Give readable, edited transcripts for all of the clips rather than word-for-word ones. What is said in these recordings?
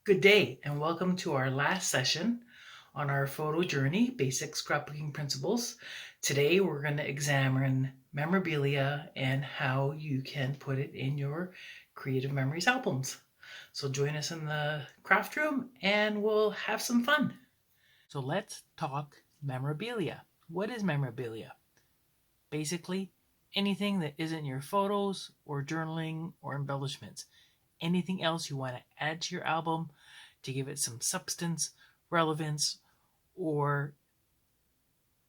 Good day, and welcome to our last session on our photo journey, Basic Scrapbooking Principles. Today we're going to examine memorabilia and how you can put it in your Creative Memories albums. So join us in the craft room and we'll have some fun. So let's talk memorabilia. What is memorabilia? Basically, anything that isn't your photos or journaling or embellishments. Anything else you want to add to your album to give it some substance, relevance, or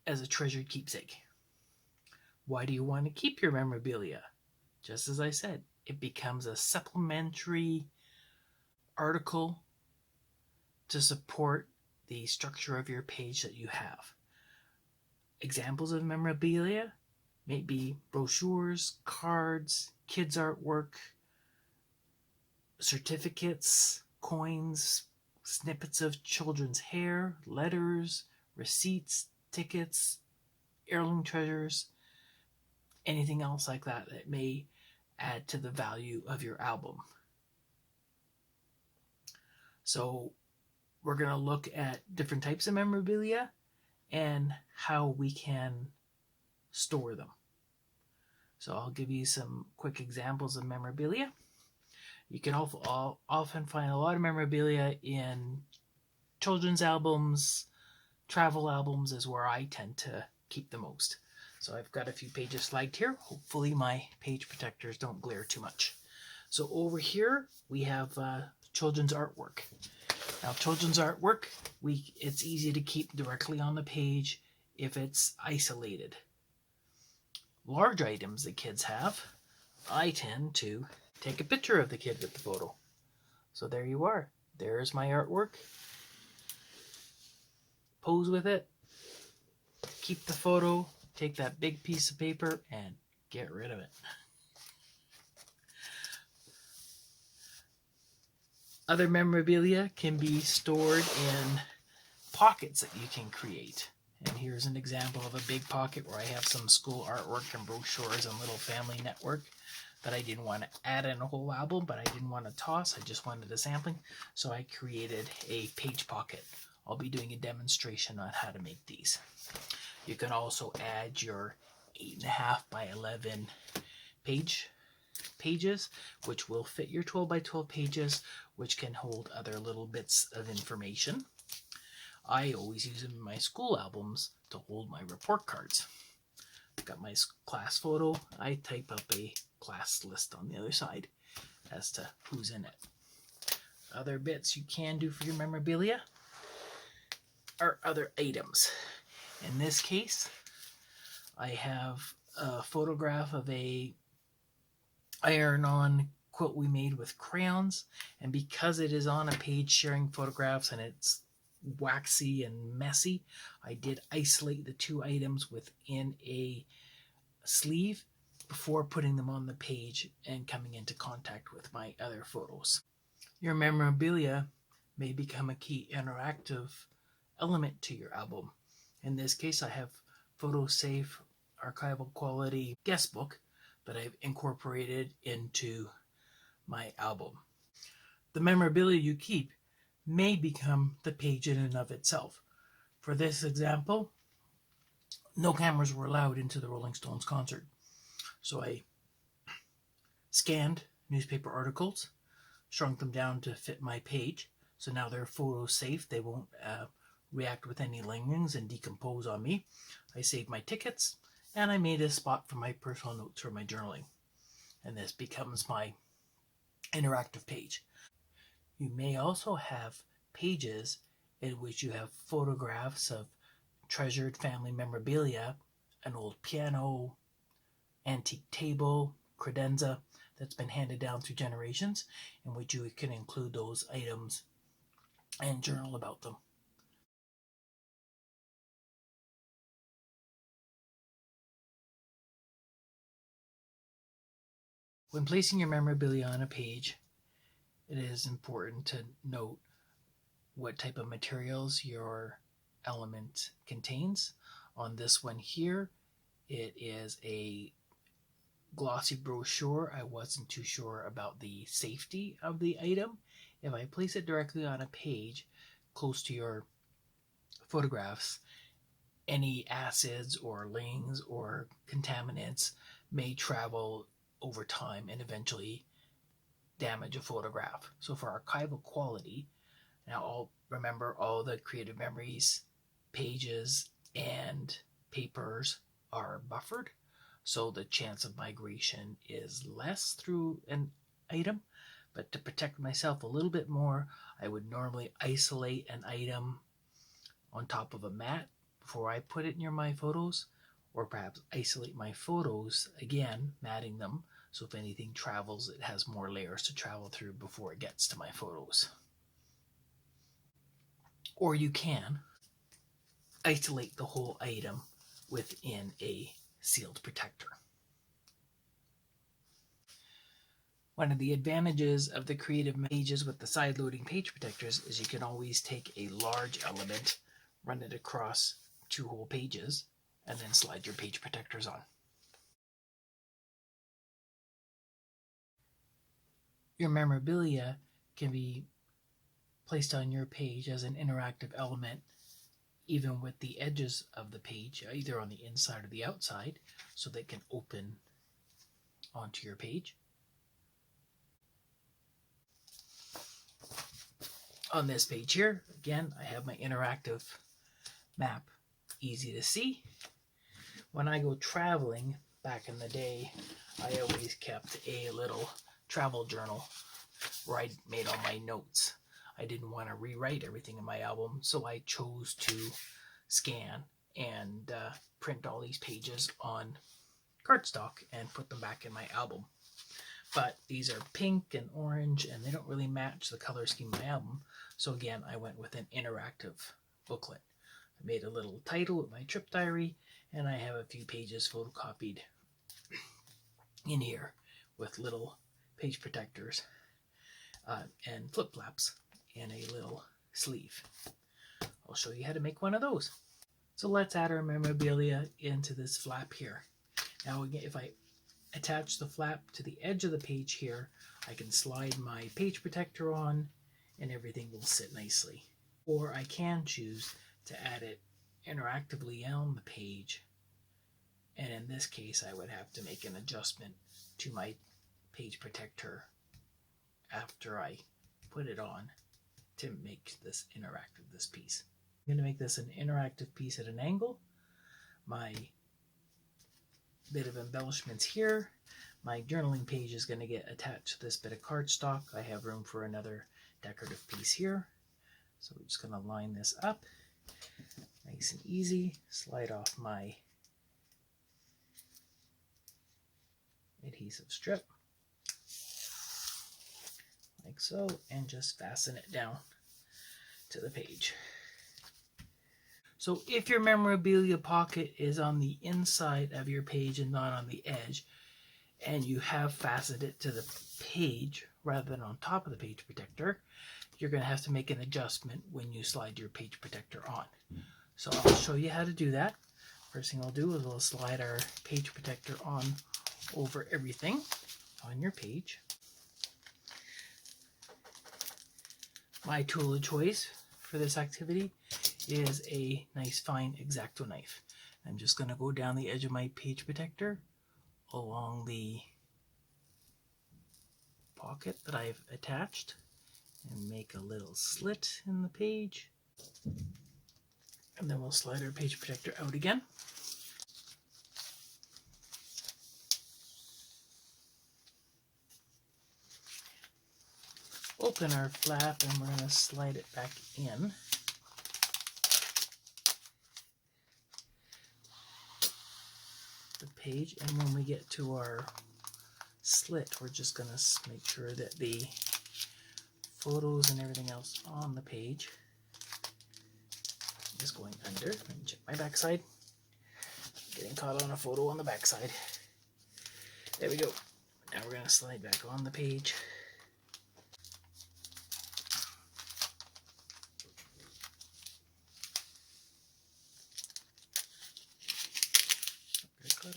as a treasured keepsake. Why do you want to keep your memorabilia? Just as I said, it becomes a supplementary article to support the structure of your page that you have. Examples of memorabilia may be brochures, cards, kids' artwork, certificates, coins, snippets of children's hair, letters, receipts, tickets, heirloom treasures, anything else like that that may add to the value of your album. So we're going to look at different types of memorabilia and how we can store them. So I'll give you some quick examples of memorabilia. You can often find a lot of memorabilia in children's albums. Travel albums is where I tend to keep the most. So I've got a few pages flagged here. Hopefully my page protectors don't glare too much. So over here we have children's artwork. Now children's artwork, it's easy to keep directly on the page if it's isolated. Large items that kids have, I tend to take a picture of the kid with the photo. So there you are. There's my artwork. Pose with it. Keep the photo. Take that big piece of paper and get rid of it. Other memorabilia can be stored in pockets that you can create. And here's an example of a big pocket where I have some school artwork and brochures and little family network that I didn't want to add in a whole album, but I didn't want to toss. I just wanted a sampling. So I created a page pocket. I'll be doing a demonstration on how to make these. You can also add your 8.5 by 11 pages, which will fit your 12 by 12 pages, which can hold other little bits of information. I always use them in my school albums to hold my report cards. I've got my class photo. I type up a class list on the other side as to who's in it. Other bits you can do for your memorabilia are other items. In this case, I have a photograph of a iron-on quilt we made with crayons, and because it is on a page sharing photographs and it's waxy and messy, I did isolate the two items within a sleeve before putting them on the page and coming into contact with my other photos. Your memorabilia may become a key interactive element to your album. In this case, I have photo-safe, archival quality guest book that I've incorporated into my album. The memorabilia you keep may become the page in and of itself. For this example, no cameras were allowed into the Rolling Stones concert. So I scanned newspaper articles, shrunk them down to fit my page. So now they're photo safe. They won't react with any lingerings and decompose on me. I saved my tickets and I made a spot for my personal notes for my journaling. And this becomes my interactive page. You may also have pages in which you have photographs of treasured family memorabilia, an old piano, antique table, credenza that's been handed down through generations, in which you can include those items and journal about them. When placing your memorabilia on a page, it is important to note what type of materials your element contains. On this one here, it is a glossy brochure. I wasn't too sure about the safety of the item, if I place it directly on a page close to your photographs, any acids or lings or contaminants may travel over time and eventually damage a photograph. So for archival quality, now remember all the Creative Memories pages and papers are buffered, so the chance of migration is less through an item. But to protect myself a little bit more, I would normally isolate an item on top of a mat before I put it near my photos, or perhaps isolate my photos again, matting them, so if anything travels, it has more layers to travel through before it gets to my photos. Or you can isolate the whole item within a sealed protector. One of the advantages of the Creative pages with the side-loading page protectors is you can always take a large element, run it across 2 whole pages, and then slide your page protectors on. Your memorabilia can be placed on your page as an interactive element, even with the edges of the page, either on the inside or the outside, so they can open onto your page. On this page here, again, I have my interactive map, easy to see. When I go traveling, back in the day, I always kept a little travel journal where I made all my notes. I didn't want to rewrite everything in my album, so I chose to scan and print all these pages on cardstock and put them back in my album. But these are pink and orange, and they don't really match the color scheme of my album. So again, I went with an interactive booklet. I made a little title with my trip diary, and I have a few pages photocopied in here with little page protectors and flip flaps and a little sleeve. I'll show you how to make one of those. So let's add our memorabilia into this flap here. Now again, if I attach the flap to the edge of the page here, I can slide my page protector on and everything will sit nicely. Or I can choose to add it interactively on the page, and in this case I would have to make an adjustment to my page protector after I put it on to make this interactive, this piece. I'm going to make this an interactive piece at an angle. My bit of embellishments here. My journaling page is going to get attached to this bit of cardstock. I have room for another decorative piece here. So we're just going to line this up. Nice and easy. Slide off my adhesive strip. Like so. And just fasten it down to the page. So if your memorabilia pocket is on the inside of your page and not on the edge, and you have fastened it to the page rather than on top of the page protector, you're going to have to make an adjustment when you slide your page protector on. So I'll show you how to do that. First thing I'll do is we'll slide our page protector on over everything on your page. My tool of choice for this activity is a nice fine X-Acto knife. I'm just going to go down the edge of my page protector along the pocket that I've attached and make a little slit in the page, and then we'll slide our page protector out again. Open our flap and we're going to slide it back in. The page, and when we get to our slit, we're just going to make sure that the photos and everything else on the page is going under. Let me check my backside. Getting caught on a photo on the backside. There we go. Now we're going to slide back on the page.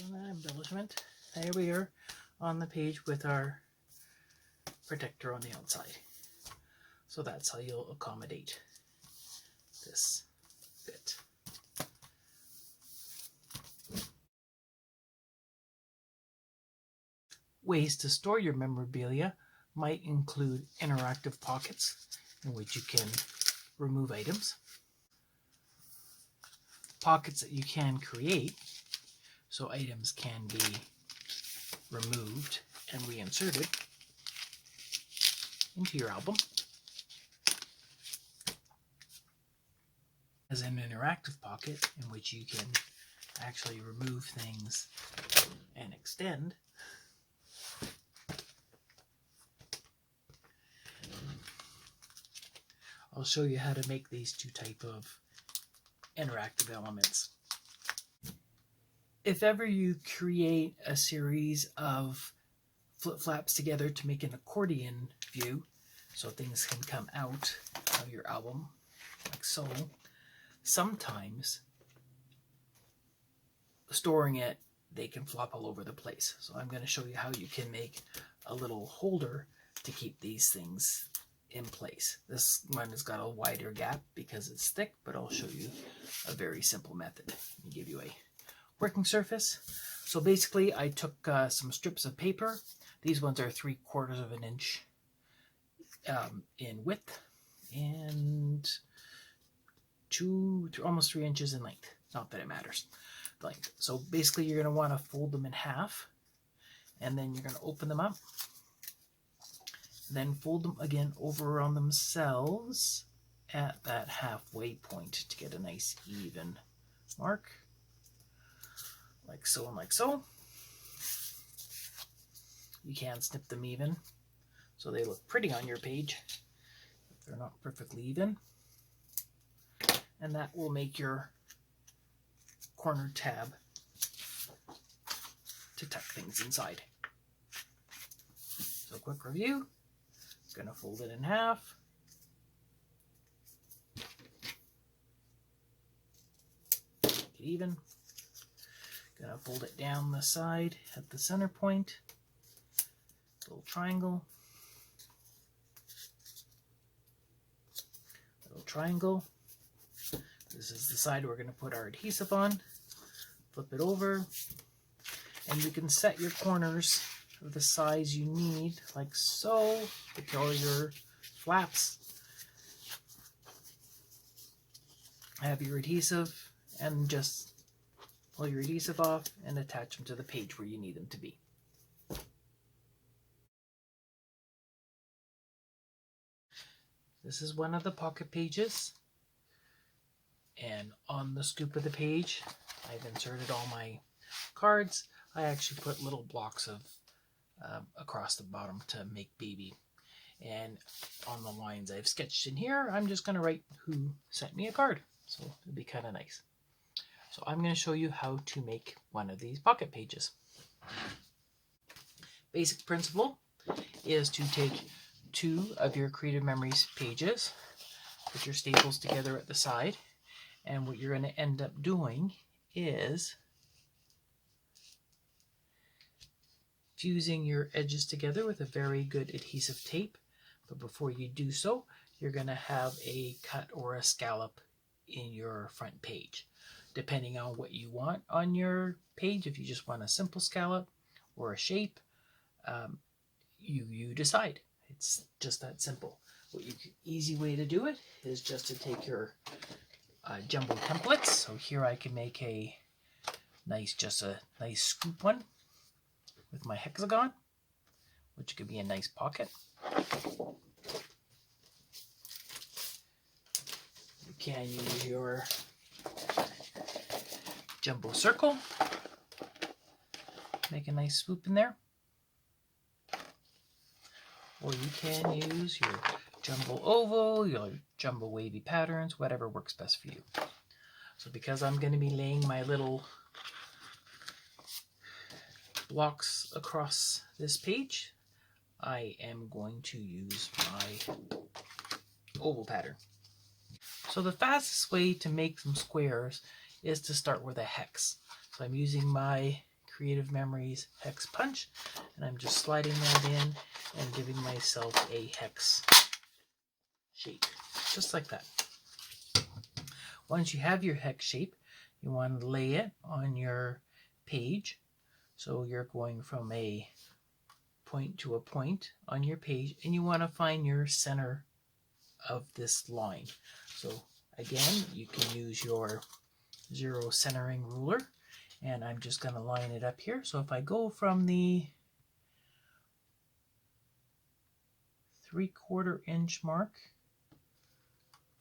On that embellishment. There we are on the page with our protector on the outside. So that's how you'll accommodate this bit. Ways to store your memorabilia might include interactive pockets in which you can remove items, pockets that you can create so items can be removed and reinserted into your album, as an interactive pocket in which you can actually remove things and extend. I'll show you how to make these two type of interactive elements. If ever you create a series of flip-flaps together to make an accordion view, so things can come out of your album, like so, sometimes storing it, they can flop all over the place. So I'm going to show you how you can make a little holder to keep these things in place. This one has got a wider gap because it's thick, but I'll show you a very simple method. Let me give you a working surface. So basically I took some strips of paper. These ones are 3/4 of an inch in width and almost 3 inches in length. Not that it matters, the length. So basically you're going to want to fold them in half, and then you're going to open them up, then fold them again over on themselves at that halfway point to get a nice even mark, like so and like so. You can snip them even so they look pretty on your page if they're not perfectly even, and that will make your corner tab to tuck things inside. So quick review, going to fold it in half, get even, going to fold it down the side at the center point, little triangle, little triangle. This is the side we're going to put our adhesive on. Flip it over, and you can set your corners of the size you need, like so, with all your flaps. Have your adhesive, and just pull your adhesive off and attach them to the page where you need them to be. This is one of the pocket pages, and on the scoop of the page I've inserted all my cards. I actually put little blocks of across the bottom to make baby, and on the lines I've sketched in here I'm just going to write who sent me a card, so it'll be kind of nice. So I'm going to show you how to make one of these pocket pages. Basic principle is to take 2 of your Creative Memories pages, put your staples together at the side, and what you're going to end up doing is fusing your edges together with a very good adhesive tape. But before you do so, you're going to have a cut or a scallop in your front page, depending on what you want on your page. If you just want a simple scallop or a shape, you decide. It's just that simple. Easy way to do it is just to take your jumbo templates. So here I can make a nice scoop one with my hexagon, which could be a nice pocket. You can use your jumbo circle, make a nice swoop in there. Or you can use your jumbo oval, your jumbo wavy patterns, whatever works best for you. So because I'm going to be laying my little blocks across this page, I am going to use my oval pattern. So the fastest way to make some squares is to start with a hex. So I'm using my Creative Memories hex punch, and I'm just sliding that in and giving myself a hex shape, just like that. Once you have your hex shape, you want to lay it on your page. So you're going from a point to a point on your page, and you want to find your center of this line. So again, you can use your zero centering ruler, and I'm just going to line it up here. So if I go from the 3/4 inch mark,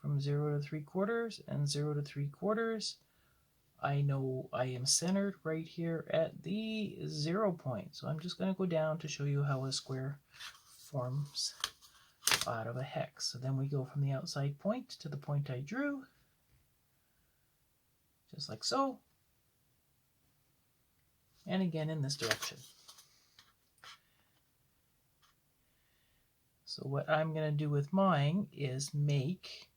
from 0 to 3/4 and 0 to 3/4, I know I am centered right here at the 0 point. So I'm just going to go down to show you how a square forms out of a hex. So then we go from the outside point to the point I drew, just like so, and again in this direction. So what I'm going to do with mine is make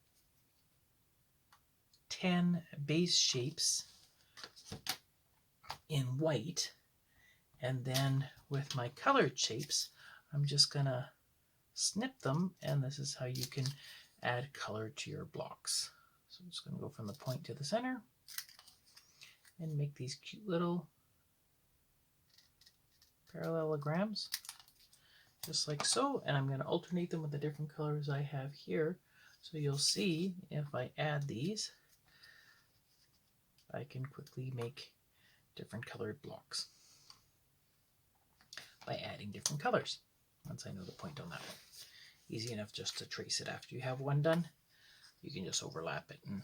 10 base shapes in white, and then with my colored shapes I'm just going to snip them, and this is how you can add color to your blocks. So I'm just going to go from the point to the center and make these cute little parallelograms, just like so, and I'm going to alternate them with the different colors I have here. So you'll see if I add these, I can quickly make different colored blocks by adding different colors. Once I know the point on that one, easy enough just to trace it after you have one done. You can just overlap it and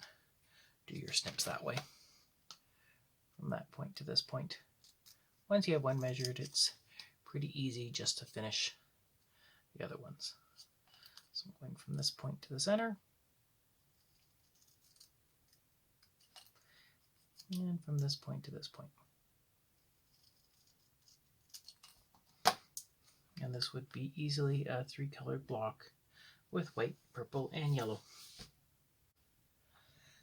do your snips that way, from that point to this point. Once you have one measured, it's pretty easy just to finish the other ones. So I'm going from this point to the center, and from this point to this point. And this would be easily a 3-colored block with white, purple, and yellow.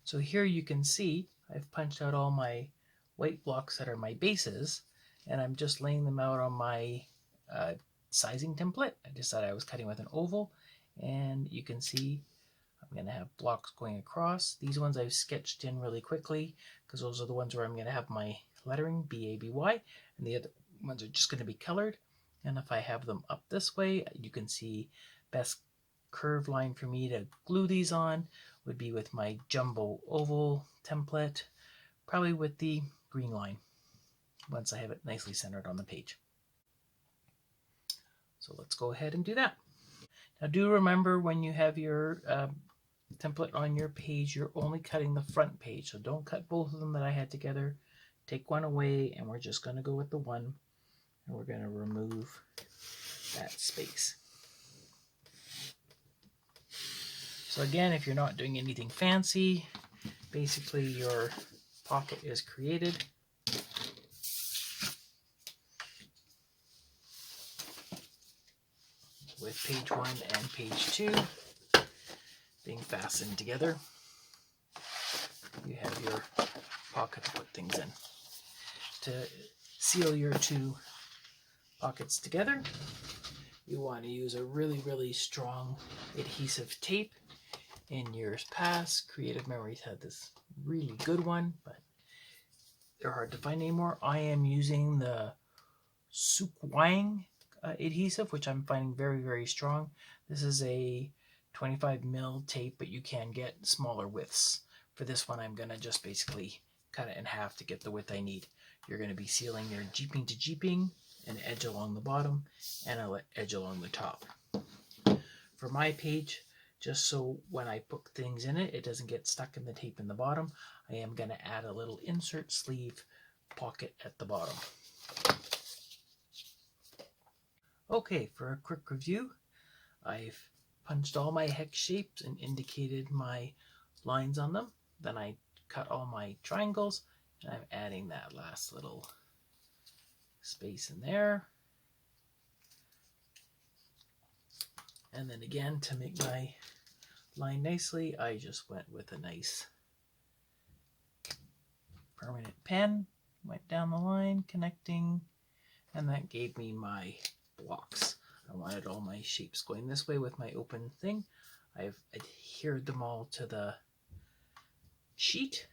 So here you can see I've punched out all my white blocks that are my bases, and I'm just laying them out on my sizing template. I decided I was cutting with an oval, and you can see I'm going to have blocks going across. These ones I've sketched in really quickly because those are the ones where I'm going to have my lettering, B-A-B-Y, and the other ones are just going to be colored. And if I have them up this way, you can see best curve line for me to glue these on would be with my jumbo oval template, probably with the green line, once I have it nicely centered on the page. So let's go ahead and do that. Now do remember, when you have your template on your page, you're only cutting the front page, so don't cut both of them that I had together. Take one away, and we're just going to go with the one, and we're going to remove that space. So again, if you're not doing anything fancy, basically your pocket is created. With page 1 and page 2 being fastened together, you have your pocket to put things in. To seal your two pockets together, you want to use a really strong adhesive tape. In years past, Creative Memories had this really good one, but they're hard to find anymore. I am using the Suk Wang adhesive, which I'm finding very strong. This is a 25mm tape, but you can get smaller widths. For this one, I'm going to just basically cut it in half to get the width I need. You're going to be sealing your jeeping to jeeping, an edge along the bottom and an edge along the top. For my page, just so when I put things in it, it doesn't get stuck in the tape in the bottom, I am going to add a little insert sleeve pocket at the bottom. Okay, for a quick review, I've punched all my hex shapes and indicated my lines on them. Then I cut all my triangles, and I'm adding that last little space in there. And then again, to make my line nicely, I just went with a nice permanent pen, went down the line, connecting, and that gave me my blocks. I wanted all my shapes going this way with my open thing. I've adhered them all to the sheet.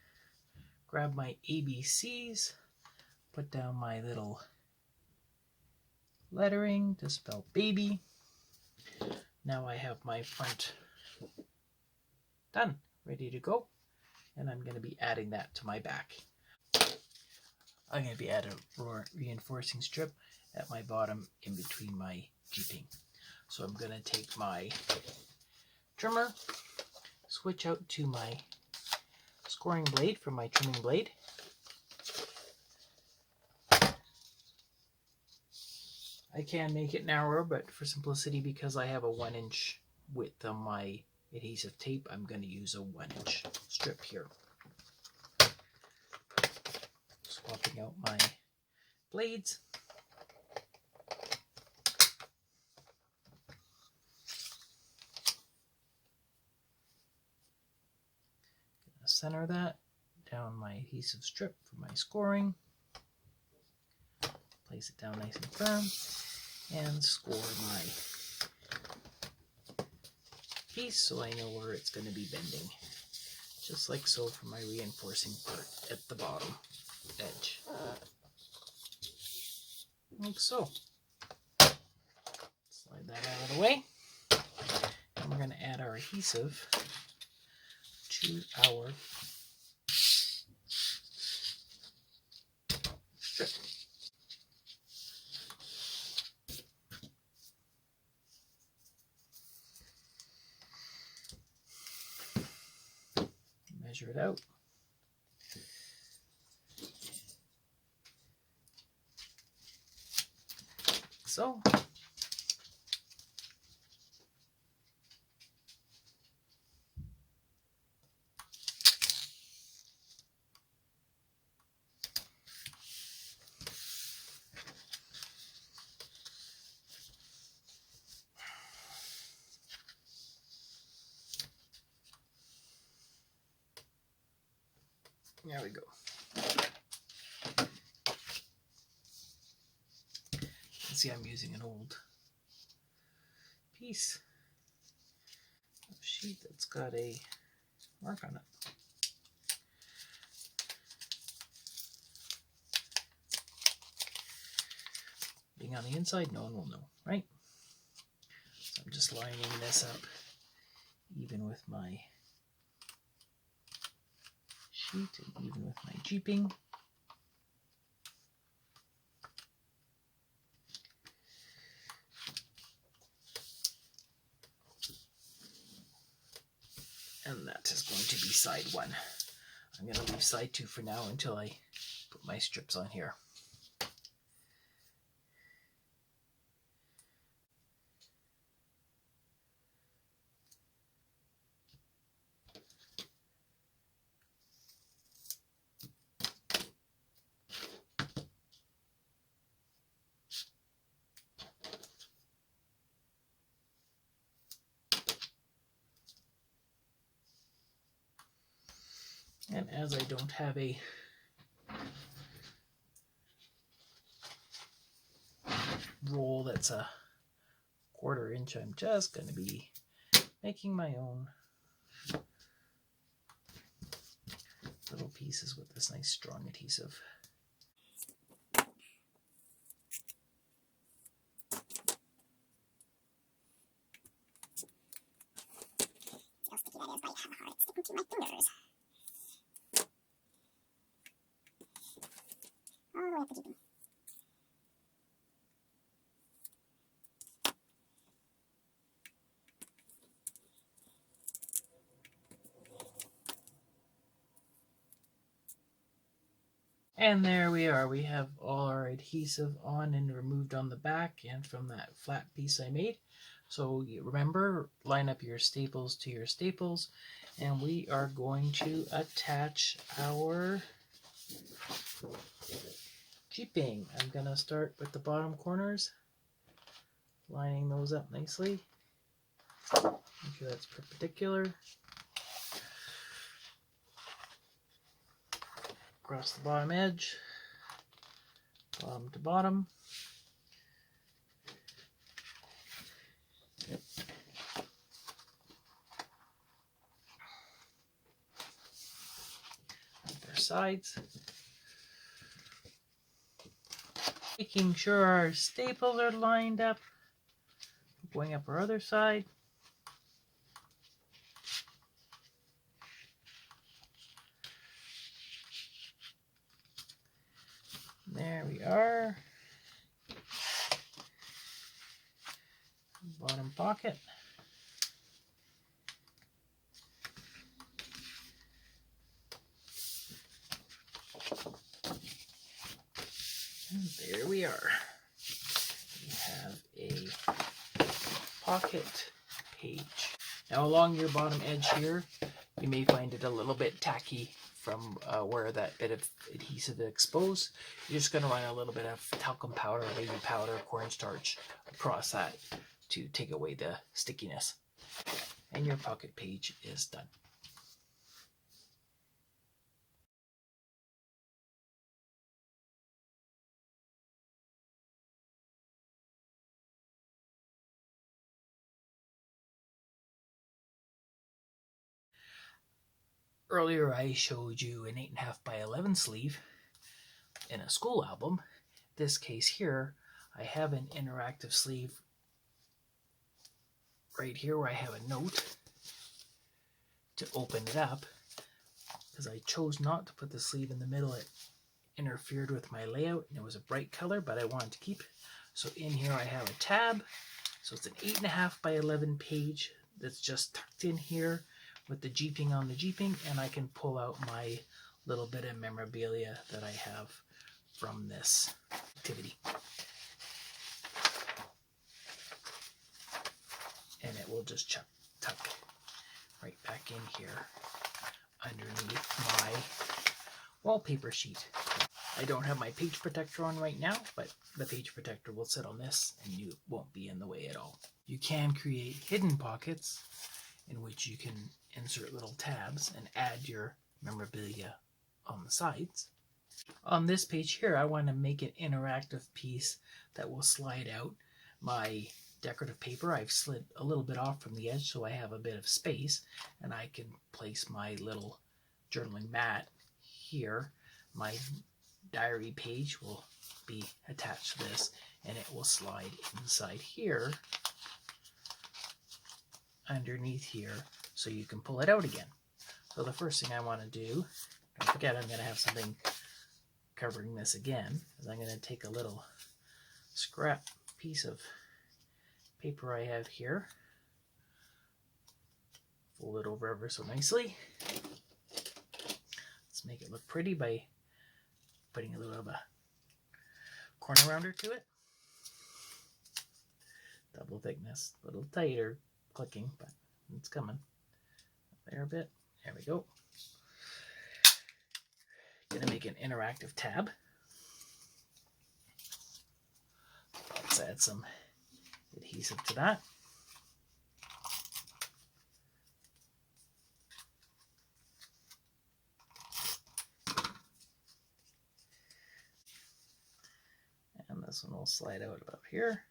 Grab my ABCs, put down my little lettering to spell baby. Now I have my front done, ready to go, and I'm going to be adding that to my back. I'm going to be adding a reinforcing strip at my bottom in between my jeeping. So I'm going to take my trimmer, switch out to my scoring blade from my trimming blade. I can make it narrower, but for simplicity, because I have a 1-inch width on my adhesive tape, I'm going to use a 1-inch strip here. Swapping out my blades. Center that down my adhesive strip for my scoring. Place it down nice and firm and score my piece so I know where it's going to be bending. Just like so for my reinforcing part at the bottom edge. Like so. Slide that out of the way. And we're going to add our adhesive to our strip. Measure it out. So. There we go. You can see I'm using an old piece of sheet that's got a mark on it. Being on the inside, no one will know, right? So I'm just lining this up even with my sheet and even with my jeeping. And that is going to be side 1. I'm going to leave side 2 for now until I put my strips on here. And as I don't have a roll that's a 1/4 inch, I'm just going to be making my own little pieces with this nice strong adhesive. How sticky that is, but I have a heart sticking to my fingers. All the way up the jeeping. And there we are. We have all our adhesive on and removed on the back and from that flat piece I made. So remember, line up your staples to your staples, and we are going to attach our jeeping. I'm going to start with the bottom corners, lining those up nicely. Make sure that's perpendicular. Across the bottom edge, bottom to bottom. sides. Making sure our staples are lined up. Going up our other side. There we are. Bottom pocket. And there we are. We have a pocket page. Now along your bottom edge here, you may find it a little bit tacky from where that bit of adhesive is exposed. You're just going to run a little bit of talcum powder, baby powder, cornstarch across that to take away the stickiness. And your pocket page is done. Earlier I showed you an 8.5 by 11 sleeve in a school album. This case here, I have an interactive sleeve right here where I have a note to open it up, because I chose not to put the sleeve in the middle. It interfered with my layout and it was a bright color, but I wanted to keep it. So in here I have a tab. So it's an 8.5 by 11 page that's just tucked in here with the jeeping on the jeeping, and I can pull out my little bit of memorabilia that I have from this activity. And it will just tuck right back in here underneath my wallpaper sheet. I don't have my page protector on right now, but the page protector will sit on this and you won't be in the way at all. You can create hidden pockets in which you can insert little tabs and add your memorabilia on the sides. On this page here, I want to make an interactive piece that will slide out. My decorative paper, I've slid a little bit off from the edge so I have a bit of space, and I can place my little journaling mat here. My diary page will be attached to this, and it will slide inside here, underneath here, so you can pull it out again. So the first thing I want to do, don't forget I'm going to have something covering this again, is I'm going to take a little scrap piece of paper I have here, fold it over ever so nicely. Let's make it look pretty by putting a little of a corner rounder to it. Double thickness, a little tighter clicking, but it's coming. There a bit. There we go. Gonna make an interactive tab. Let's add some adhesive to that. And this one will slide out about here.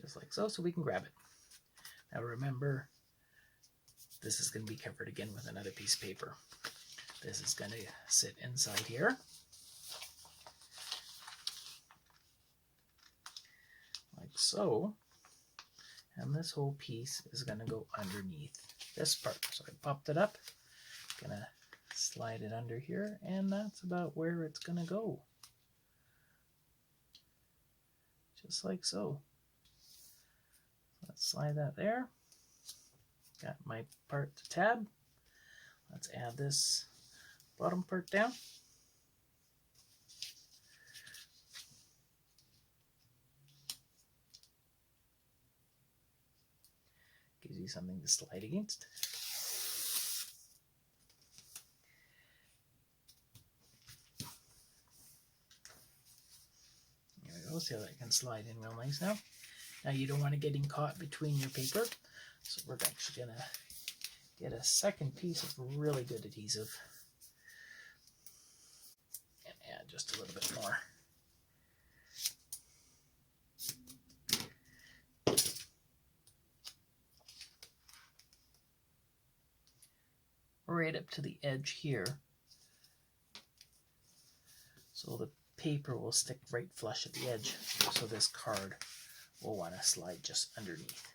Just like so, so we can grab it. Now remember, this is going to be covered again with another piece of paper. This is going to sit inside here. Like so. And this whole piece is going to go underneath this part. So I popped it up. Going to slide it under here, and that's about where it's going to go. Just like so. Let's slide that there. Got my part to tab. Let's add this bottom part down. Gives you something to slide against. There we go. See how that can slide in real nice now. Now you don't want it getting caught between your paper, so we're actually going to get a second piece of really good adhesive and add just a little bit more. up to the edge here, so the paper will stick right flush at the edge, so this card will want to slide just underneath.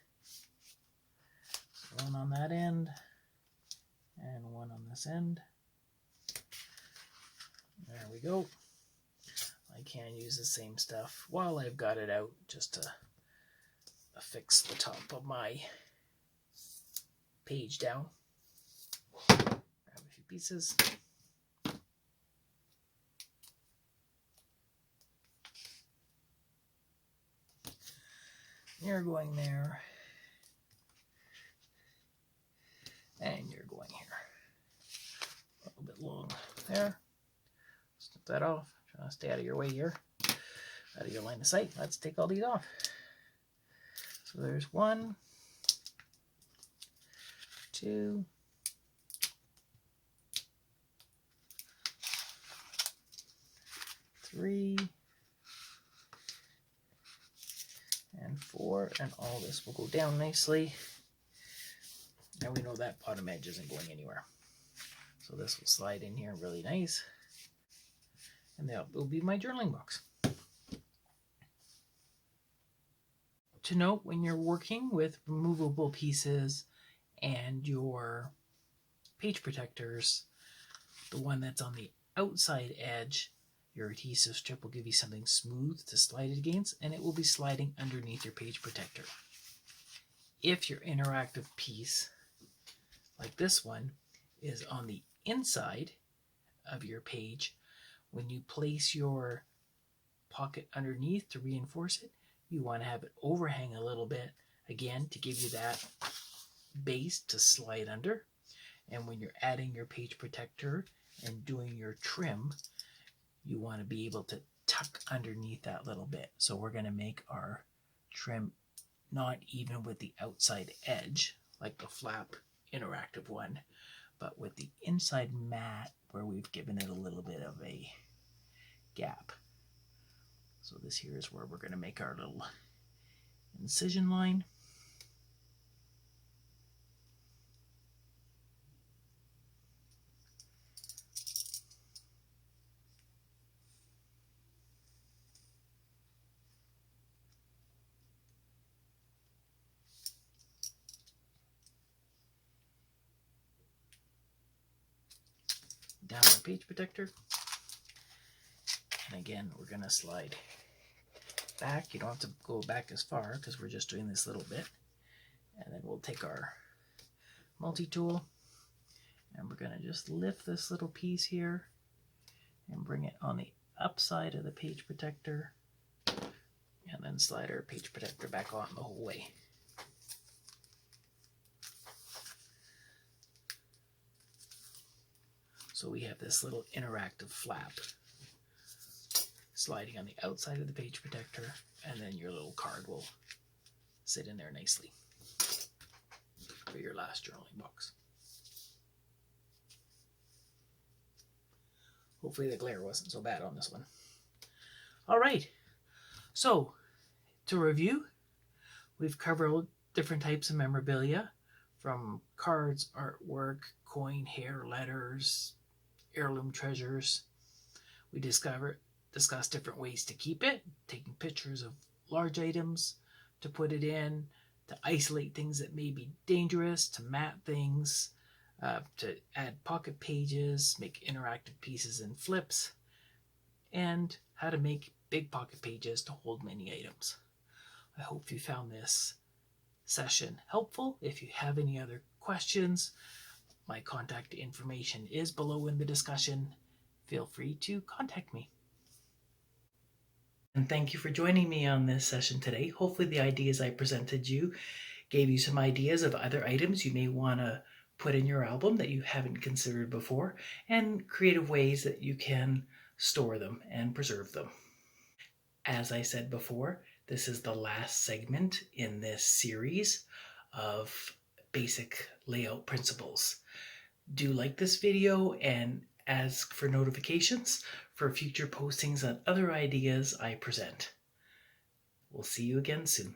So one on that end and one on this end. There we go. I can use the same stuff while I've got it out just to affix the top of my page down. Grab a few pieces. You're going there, and you're going here. A little bit long there. Snip that off. Try to stay out of your way here, out of your line of sight. Let's take all these off. So there's 1, 2, 3, and 4, and all this will go down nicely. Now we know that bottom edge isn't going anywhere. So this will slide in here really nice. And that will be my journaling box. To note, when you're working with removable pieces and your page protectors, the one that's on the outside edge, your adhesive strip will give you something smooth to slide it against, and it will be sliding underneath your page protector. If your interactive piece, like this one, is on the inside of your page, when you place your pocket underneath to reinforce it, you want to have it overhang a little bit, again, to give you that base to slide under. And when you're adding your page protector and doing your trim, you want to be able to tuck underneath that little bit. So we're going to make our trim not even with the outside edge, like the flap interactive one, but with the inside mat where we've given it a little bit of a gap. So this here is where we're going to make our little incision line. Down our page protector. And again, we're going to slide back. You don't have to go back as far because we're just doing this little bit. And then we'll take our multi-tool and we're going to just lift this little piece here and bring it on the upside of the page protector, and then slide our page protector back on the whole way. So we have this little interactive flap sliding on the outside of the page protector, and then your little card will sit in there nicely for your last journaling box. Hopefully the glare wasn't so bad on this one. All right, so to review, we've covered different types of memorabilia, from cards, artwork, coin, hair, letters, heirloom treasures. We discussed different ways to keep it, taking pictures of large items to put it in, to isolate things that may be dangerous, to mat things, to add pocket pages, make interactive pieces and flips, and how to make big pocket pages to hold many items. I hope you found this session helpful. If you have any other questions, my contact information is below in the discussion. Feel free to contact me. And thank you for joining me on this session today. Hopefully the ideas I presented you gave you some ideas of other items you may want to put in your album that you haven't considered before, and creative ways that you can store them and preserve them. As I said before, this is the last segment in this series of basic layout principles. Do like this video and ask for notifications for future postings on other ideas I present. We'll see you again soon.